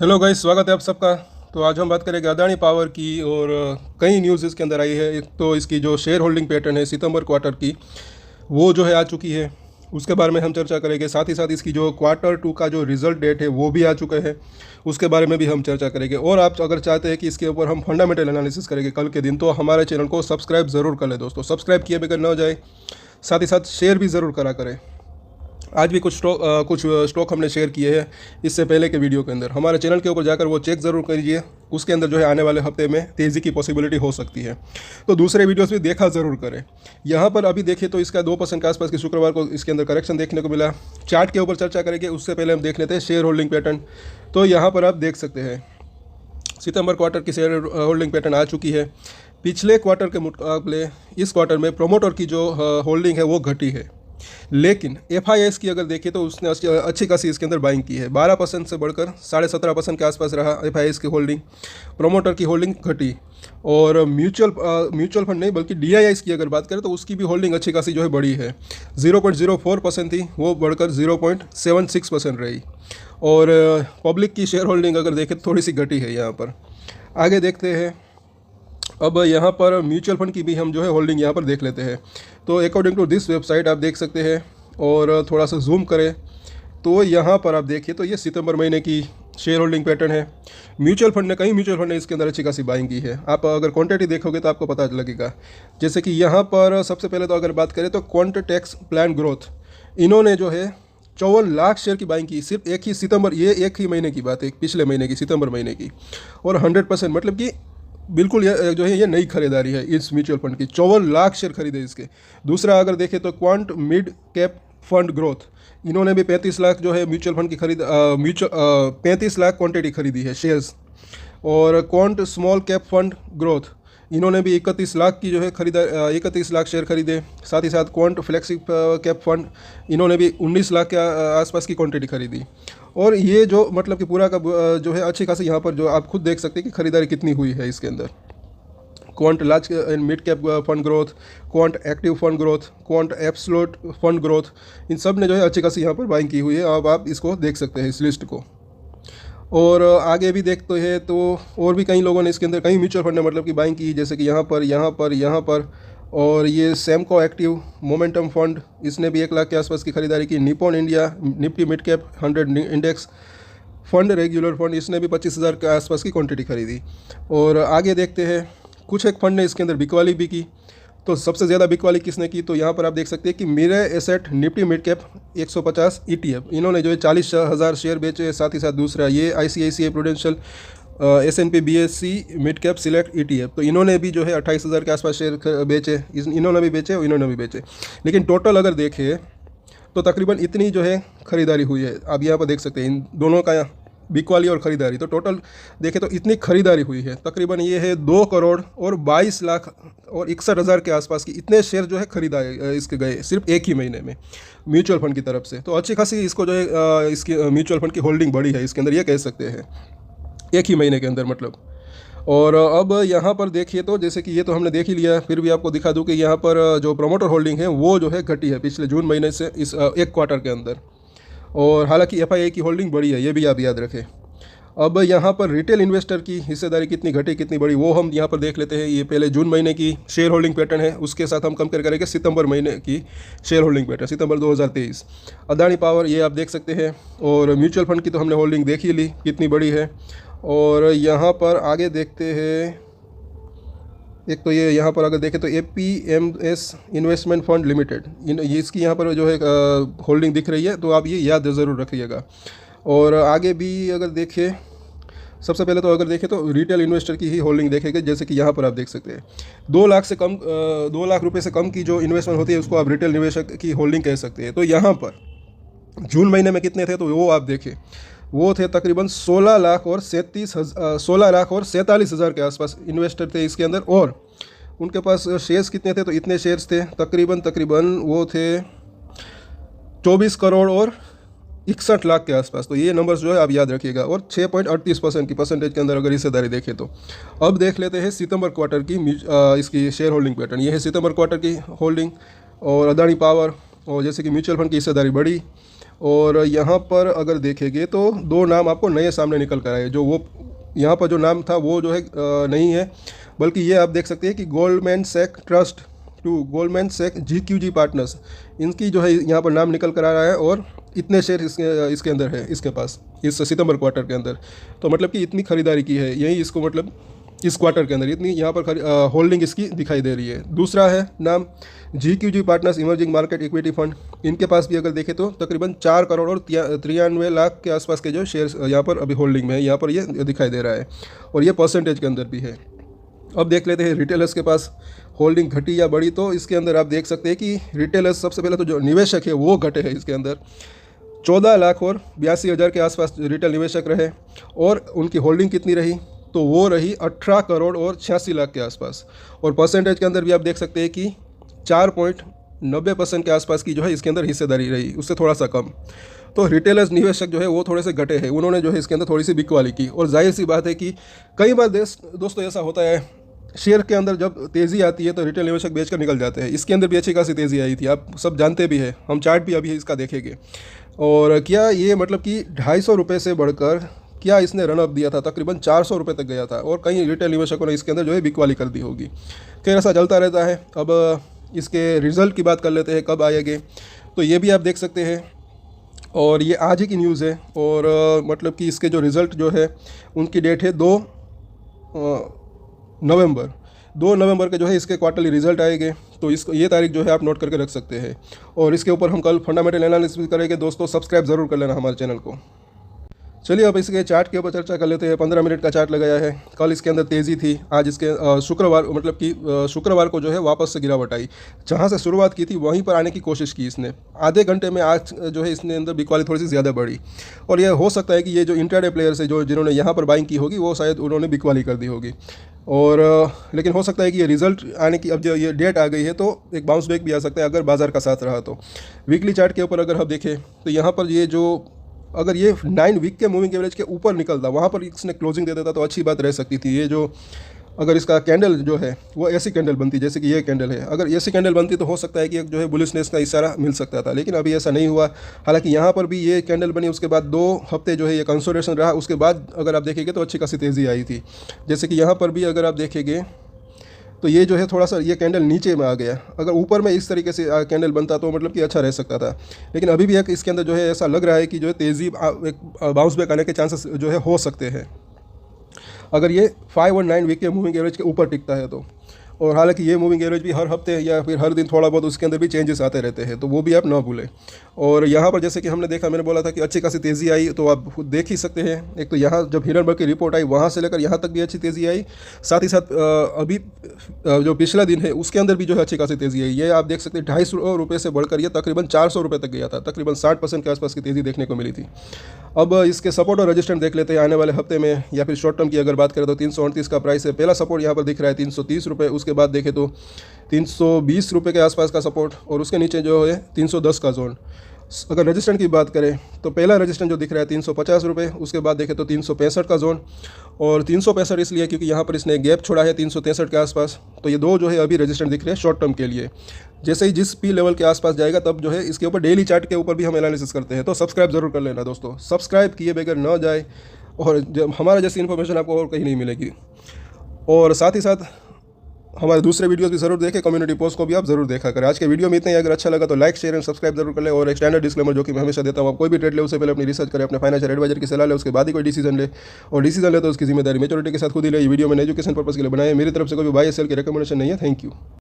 Hello guys, स्वागत है आप सबका। तो आज हम बात करेंगे अदानी पावर की और कई न्यूज़ इसके अंदर आई है। एक तो इसकी जो शेयर होल्डिंग पैटर्न है सितंबर क्वार्टर की, वो जो है आ चुकी है, उसके बारे में हम चर्चा करेंगे। साथ ही साथ इसकी जो क्वार्टर टू का जो रिजल्ट डेट है वो भी आ चुका है, उसके बारे में भी हम चर्चा करेंगे। और आप अगर चाहते हैं कि इसके ऊपर हम फंडामेंटल एनालिसिस करेंगे कल के दिन, तो हमारे चैनल को सब्सक्राइब ज़रूर कर लें दोस्तों। सब्सक्राइब किए बगैर ना हो जाए, साथ ही साथ शेयर भी ज़रूर करा करें। आज भी कुछ स्टॉक हमने शेयर किए हैं इससे पहले के वीडियो के अंदर। हमारे चैनल के ऊपर जाकर वो चेक ज़रूर करिए, उसके अंदर जो है आने वाले हफ्ते में तेज़ी की पॉसिबिलिटी हो सकती है। तो दूसरे वीडियोस भी देखा ज़रूर करें। यहाँ पर अभी देखिए तो इसका 2% के आसपास की शुक्रवार को इसके अंदर करेक्शन देखने को मिला। चार्ट के ऊपर चर्चा करेंगे, उससे पहले हम देख लेते हैं शेयर होल्डिंग पैटर्न। तो यहाँ पर आप देख सकते हैं सितंबर क्वार्टर की शेयर होल्डिंग पैटर्न आ चुकी है। पिछले क्वार्टर के मुकाबले इस क्वार्टर में प्रोमोटर की जो होल्डिंग है वो घटी है, लेकिन एफआईआईएस की अगर देखें तो उसने अच्छी खासी इसके अंदर बाइंग की है। 12% से बढ़कर 17.5% के आसपास रहा एफआईआईएस की होल्डिंग। प्रोमोटर की होल्डिंग घटी। और म्यूचुअल फंड नहीं बल्कि डीआईआईएस की अगर बात करें तो उसकी भी होल्डिंग अच्छी खासी जो है बड़ी है। 0.04% थी, वो बढ़कर 0.76% रही। और पब्लिक की शेयर होल्डिंग अगर देखें तो थोड़ी सी घटी है यहाँ पर। आगे देखते हैं। अब यहाँ पर म्यूचुअल फंड की भी हम जो है होल्डिंग यहाँ पर देख लेते हैं। तो अकॉर्डिंग टू दिस वेबसाइट आप देख सकते हैं, और थोड़ा सा जूम करें तो यहाँ पर आप देखिए तो ये सितंबर महीने की शेयर होल्डिंग पैटर्न है। म्यूचुअल फंड ने कई म्यूचुअल फंड ने इसके अंदर अच्छी खासी बाइंग की है। आप अगर क्वांटिटी देखोगे तो आपको पता लगेगा। जैसे कि यहाँ पर सबसे पहले तो अगर बात करें तो क्वांटेटेक्स प्लान ग्रोथ, इन्होंने जो है 54 लाख शेयर की बाइंग की सिर्फ एक ही सितंबर, ये एक ही महीने की बात है, पिछले महीने की सितंबर महीने की। और 100% मतलब कि बिल्कुल ये जो है ये नई खरीदारी है इस म्यूचुअल फंड की। 54 लाख शेयर खरीदे इसके। दूसरा अगर देखें तो quant mid cap fund growth, इन्होंने भी 35 लाख जो है म्यूचुअल फंड की 35 लाख क्वांटिटी खरीदी है शेयर्स। और quant small cap fund growth, इन्होंने भी 31 लाख की जो है 31 लाख शेयर खरीदे। साथ ही साथ क्वांट फ्लेक्सी कैप फंड, इन्होंने भी 19 लाख के आसपास की क्वांटिटी खरीदी। और ये जो मतलब कि पूरा का जो है अच्छी खासी यहाँ पर जो आप खुद देख सकते हैं कि खरीदारी कितनी हुई है इसके अंदर। Quant large and mid cap fund growth, Quant active fund growth, Quant absolute fund growth, इन सब ने जो है अच्छी खासी यहाँ पर बाइंग की हुई है। अब आप इसको देख सकते हैं इस लिस्ट को। और आगे भी देखते हैं तो और भी कई लोगों ने इसके अंदर, कई म्यूचुअल फंड ने मतलब कि बाइंग की, जैसे कि यहाँ पर यहाँ पर यहाँ पर। और ये सेमको एक्टिव मोमेंटम फंड, इसने भी 1 लाख के आसपास की खरीदारी की। Nippon India Nifty mid cap 100 index fund regular fund, इसने भी 25,000 के आसपास की क्वांटिटी खरीदी। और आगे देखते हैं, कुछ एक फंड ने इसके अंदर बिकवाली भी की। तो सबसे ज़्यादा बिकवाली किसने की, तो यहाँ पर आप देख सकते हैं कि Mirae Asset Nifty mid cap 150 ETF, इन्होंने जो है 40,000 शेयर बेचे। साथ ही साथ दूसरा ये ICICI prudential S&P BSE mid cap select ETF, तो इन्होंने भी जो है 28,000 के आसपास शेयर बेचे। इन्होंने भी बेचे और इन्होंने भी बेचे। लेकिन टोटल अगर देखें तो तकरीबन इतनी जो है खरीदारी हुई है। आप यहाँ पर देख सकते हैं इन दोनों का बिकवाली और ख़रीदारी, तो टोटल देखें तो इतनी खरीदारी हुई है। तकरीबन ये है 2 करोड़ और 22 लाख और 61,000 के आसपास की इतने शेयर जो है खरीदा इसके गए सिर्फ एक ही महीने में म्यूचुअल फंड की तरफ से। तो अच्छी खासी इसको जो है इसकी म्यूचुअल फंड की होल्डिंग बढ़ी है इसके अंदर, ये कह सकते हैं एक ही महीने के अंदर मतलब। और अब यहाँ पर देखिए तो जैसे कि ये तो हमने देख ही लिया, फिर भी आपको दिखा दूँ कि यहाँ पर जो प्रोमोटर होल्डिंग है वो जो है घटी है पिछले जून महीने से इस एक क्वार्टर के अंदर। और हालांकि एफआईआई की होल्डिंग बड़ी है, ये भी आप याद रखें। अब यहाँ पर रिटेल इन्वेस्टर की हिस्सेदारी कितनी घटी कितनी बड़ी, वो हम यहाँ पर देख लेते हैं। ये पहले जून महीने की शेयर होल्डिंग पैटर्न है, उसके साथ हम कंपेयर करेंगे सितंबर महीने की शेयर होल्डिंग पैटर्न, सितंबर 2023। अदानी पावर ये आप देख सकते हैं। और म्यूचुअल फंड की तो हमने होल्डिंग देख ही ली कितनी बड़ी है। और यहाँ पर आगे देखते हैं, एक तो ये यहाँ पर अगर देखें तो APMS इन्वेस्टमेंट फंड लिमिटेड, ये इसकी यहाँ पर जो है होल्डिंग दिख रही है, तो आप ये याद ज़रूर रखिएगा। और आगे भी अगर देखें, सबसे पहले तो अगर देखें तो रिटेल इन्वेस्टर की ही होल्डिंग देखेंगे। जैसे कि यहाँ पर आप देख सकते हैं 2 लाख से कम 2 लाख रुपये से कम की जो इन्वेस्टमेंट होती है उसको आप रिटेल निवेशक की होल्डिंग कह सकते हैं। तो यहाँ पर जून महीने में कितने थे, तो वो आप देखें, वो थे तकरीबन 16 लाख और 47,000 के आसपास इन्वेस्टर थे इसके अंदर। और उनके पास शेयर्स कितने थे, तो इतने शेयर्स थे तकरीबन वो थे 24 करोड़ और 61 लाख के आसपास। तो ये नंबर्स जो है आप याद रखिएगा। और 6.38% की परसेंटेज के अंदर अगर हिस्सेदारी देखें तो। अब देख लेते हैं सितंबर क्वार्टर की इसकी शेयर होल्डिंग पैटर्न। ये है सितंबर क्वार्टर की होल्डिंग। और अदानी पावर, और जैसे कि म्यूचुअल फंड की हिस्सेदारी बढ़ी और यहाँ पर अगर देखेंगे तो दो नाम आपको नए सामने निकल कर आए, जो वो यहाँ पर जो नाम था वो जो है नहीं है, बल्कि ये आप देख सकते हैं कि Goldman Sachs trust to Goldman Sachs GQG partners, इनकी जो है यहाँ पर नाम निकल कर आ रहा है और इतने शेयर इसके अंदर है, इसके पास इस सितंबर क्वार्टर के अंदर। तो मतलब कि इतनी खरीदारी की है यही इसको, मतलब इस क्वार्टर के अंदर इतनी यहाँ पर होल्डिंग इसकी दिखाई दे रही है। दूसरा है नाम GQG partners emerging market equity fund, इनके पास भी अगर देखें तो तकरीबन 4 करोड़ और 93 लाख के आसपास के जो शेयर्स यहाँ पर अभी होल्डिंग में है, यहाँ पर ये दिखाई दे रहा है और ये परसेंटेज के अंदर भी है। अब देख लेते हैं रिटेलर्स के पास होल्डिंग घटी या बढ़ी। तो इसके अंदर आप देख सकते हैं कि रिटेलर्स सबसे पहले तो जो निवेशक है वो घटे हैं, इसके अंदर 14 लाख और 82 हज़ार के आसपास रिटेल निवेशक रहे और उनकी होल्डिंग कितनी रही, तो वो रही 18 करोड़ और 86 लाख के आसपास। और परसेंटेज के अंदर भी आप देख सकते हैं कि 4.90% के आसपास की जो है इसके अंदर हिस्सेदारी रही, उससे थोड़ा सा कम। तो रिटेलर्स निवेशक जो है वो थोड़े से घटे हैं, उन्होंने जो है इसके अंदर थोड़ी सी बिकवाली की। और जाहिर सी बात है कि कई बार दोस्तों ऐसा होता है, शेयर के अंदर जब तेज़ी आती है तो रिटेल निवेशक बेचकर निकल जाते हैं। इसके अंदर भी अच्छी खासी तेज़ी आई थी, आप सब जानते भी हैं, हम चार्ट भी अभी इसका देखेंगे। और क्या ये मतलब कि 250 रुपये से बढ़कर क्या इसने रनअप दिया था, तकरीबन 400 रुपये तक गया था और कई रिटेल निवेशकों ने इसके अंदर जो है बिकवाली कर दी होगी। खैर ऐसा चलता रहता है। अब इसके रिज़ल्ट की बात कर लेते हैं, कब आएंगे, तो ये भी आप देख सकते हैं और ये आज ही की न्यूज़ है। और मतलब कि इसके जो रिज़ल्ट जो है उनकी डेट है 2 नवंबर के जो है इसके क्वार्टरली रिजल्ट आएंगे। तो इसको ये तारीख जो है आप नोट करके रख सकते हैं। और इसके ऊपर हम कल फंडामेंटल एनालिसिस भी करेंगे। दोस्तों सब्सक्राइब ज़रूर कर लेना हमारे चैनल को। चलिए अब इसके चार्ट के ऊपर चर्चा कर लेते हैं। 15 मिनट का चार्ट लगाया है। कल इसके अंदर तेज़ी थी, आज इसके शुक्रवार मतलब कि शुक्रवार को जो है वापस से गिरावट आई। जहाँ से शुरुआत की थी वहीं पर आने की कोशिश की इसने। आधे घंटे में आज जो है इसने अंदर बिकवाली थोड़ी सी ज़्यादा बढ़ी और यह हो सकता है कि ये जो इंट्राडे प्लेयर्स है जो जिन्होंने यहाँ पर बाइंग की होगी वो शायद उन्होंने बिकवाली कर दी होगी। और लेकिन हो सकता है कि ये रिज़ल्ट आने की अब जो ये डेट आ गई है तो एक बाउंस बैक भी आ सकता है अगर बाज़ार का साथ रहा तो। वीकली चार्ट के ऊपर अगर हम देखें तो यहाँ पर ये जो अगर ये 9 वीक के मूविंग एवरेज के ऊपर निकलता, वहाँ पर इसने क्लोजिंग दे देता तो अच्छी बात रह सकती थी। ये जो अगर इसका कैंडल जो है वो ऐसी कैंडल बनती जैसे कि ये कैंडल है, अगर ऐसी कैंडल बनती तो हो सकता है कि एक जो है बुलिशनेस का इशारा मिल सकता था, लेकिन अभी ऐसा नहीं हुआ। हालांकि यहाँ पर भी ये कैंडल बनी, उसके बाद 2 हफ्ते जो है ये कंसोलिडेशन रहा, उसके बाद अगर आप देखेंगे तो अच्छी खासी तेज़ी आई थी। जैसे कि यहाँ पर भी अगर आप देखेंगे तो ये जो है थोड़ा सा ये कैंडल नीचे में आ गया। अगर ऊपर में इस तरीके से कैंडल बनता तो मतलब कि अच्छा रह सकता था, लेकिन अभी भी एक इसके अंदर जो है ऐसा लग रहा है कि जो है तेज़ी एक बाउंस बैक आने के चांसेस जो है हो सकते हैं अगर ये 5 और 9 वीक के मूविंग एवरेज के ऊपर टिकता है तो। और हालांकि ये मूविंग एवरेज भी हर हफ्ते या फिर हर दिन थोड़ा बहुत उसके अंदर भी चेंजेस आते रहते हैं, तो वो भी आप ना भूलें। और यहाँ पर जैसे कि हमने देखा, मैंने बोला था कि अच्छी खासी तेज़ी आई, तो आप खुद देख ही सकते हैं। एक तो यहाँ जब हिरनबर्ग की रिपोर्ट आई वहाँ से लेकर यहाँ तक भी अच्छी तेज़ी आई, साथ ही साथ अभी जो पिछला दिन है उसके अंदर भी जो है अच्छी खासी तेज़ी आई। ये आप देख सकते हैं 250 रुपये से बढ़कर ये तकरीबन 400 रुपये तक गया था, तकरीबन 60% के आसपास की तेज़ी देखने को मिली थी। अब इसके सपोर्ट और रेजिस्टेंट देख लेते हैं आने वाले हफ्ते में, या फिर शॉर्ट टर्म की अगर बात करें तो 338 का प्राइस है। पहला सपोर्ट यहाँ पर दिख रहा है 330 रुपये, उसके बाद देखें तो 320 रुपये के आसपास का सपोर्ट और उसके नीचे जो है 310 का जोन। अगर रजिस्टेंट की बात करें तो पहला रजिस्टेंट जो दिख रहा है 350 रुपये, उसके बाद देखें तो 365 का जोन। और 365 इसलिए क्योंकि यहाँ पर इसने गैप छोड़ा है 363 के आसपास, तो ये दो जो है अभी रजिस्टेंट दिख रहे हैं शॉर्ट टर्म के लिए। जैसे ही जिस पी लेवल के आसपास जाएगा तब जो है इसके ऊपर डेली चार्ट के ऊपर भी हम एनालिसिस करते हैं, तो सब्सक्राइब जरूर कर लेना दोस्तों। सब्सक्राइब किए बगैर न जाए और जब हमारा जैसी इन्फॉर्मेशन आपको और कहीं नहीं मिलेगी। और साथ ही साथ हमारे दूसरे वीडियोस भी जरूर देखें, कम्युनिटी पोस्ट को भी आप जरूर देखा करें। आज के वीडियो में इतना ही, अगर अच्छा लगा तो लाइक शेयर एंड सब्सक्राइब जरूर कर ले। और एक स्टैंडर्ड डिस्क्लेमर जो कि मैं हमेशा देता हूँ, आप कोई भी ट्रेड ले उससे पहले अपनी रिसर्च करें, अपने फाइनेंशियल एडवाइजर की सलाह ले, उसके बाद ही कोई डिसीजन ले। और डिसीजन ले तो उसकी जिम्मेदारी मेच्योरिटी के साथ खुद ही ले। ये वीडियो मैंने एजुकेशन पर्पस के लिए बनाया है, मेरी तरफ से कोई बाय सेल की रिकमेंडेशन नहीं है। Thank you.